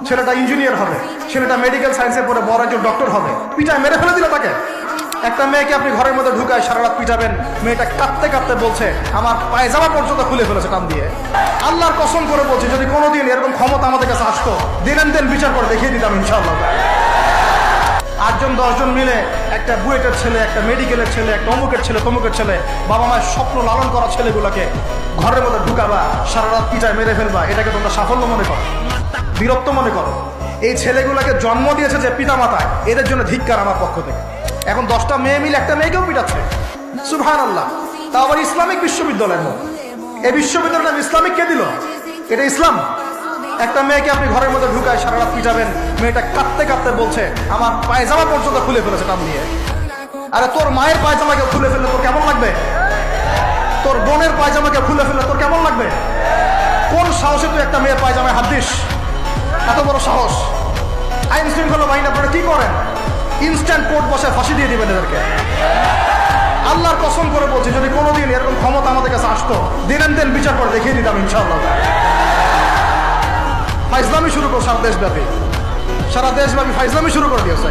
ছেলেটা ইঞ্জিনিয়ার হবে, ছেলেটা মেডিকেল সায়েন্সে পড়ে বড় একজন ডক্টর হবে, পিটায় মেরে ফেলে দিল তাকে। একটা মেয়েকে আপনি ঘরের মধ্যে ঢুকায় সারা রাত পিটাবেন, মেয়েটা কাঁদতে কাঁদতে বলছে আমার পায়জামা পর্যন্ত খুলে ফেলেছে টান দিয়ে। আল্লাহর কসম করে বলছে যদি কোনোদিন এরকম ক্ষমতা আমাদের কাছে আসতো, দিন বিচার করে দেখিয়ে দিতাম ইনশাআল্লাহ। 8 জন 10 জন মিলে একটা বুয়েটের ছেলে, একটা মেডিকেলের ছেলে, একটা অমুকের ছেলে, তমুকের ছেলে, বাবা মায়ের স্বপ্ন লালন করা ছেলেগুলোকে ঘরের মধ্যে ঢুকাবা, সারা রাত পিটায় মেরে ফেলবা, এটাকে তোমরা সাফল্য মনে করো, বীরত্ব মনে করো? এই ছেলেগুলোকে জন্ম দিয়েছে যে পিতা মাতায়, এদের জন্য ধিক্কার আমার পক্ষ থেকে। এখন 10টা মেয়ে মিলে একটা মেয়েকেও পিটাচ্ছে, সুবহানাল্লাহ। তা আবার ইসলামিক বিশ্ববিদ্যালয়ের মতো। এই বিশ্ববিদ্যালয়টা ইসলামিক কে দিল? এটা ইসলাম? একটা মেয়েকে আপনি ঘরের মধ্যে ঢুকায় সারা রাত পিটাবেন, মেয়েটা কাঁদতে কাঁদতে বলছে আমার পায়জামা পর্যন্ত খুলে ফেলেছে টান দিয়ে। আরে তোর মায়ের পায়জামাকে খুলে ফেললে তোর কেমন লাগবে? তোর বোনের পায়জামাকে খুলে ফেললে তোর কেমন লাগবে? কোন সাহসে তুই একটা মেয়ের পায়জামায় হাত দিস? এত বড় সাহস! আইন শৃঙ্খলা বাহিনী আপনারা কি করেন? ইনস্ট্যান্ট কোর্ট বসে ফাঁসি দিয়ে দিবেন এদেরকে। আল্লাহর কসম করে বলছি যদি কোনোদিন এরকম ক্ষমতা আমাদের কাছে আসতো, দিন বিচার করে দেখিয়ে দিতাম ইনশাআল্লাহ। ফাইজলামি শুরু করো সারা দেশব্যাপী, সারা দেশব্যাপী ফাইজলামি শুরু করে দিয়েছে।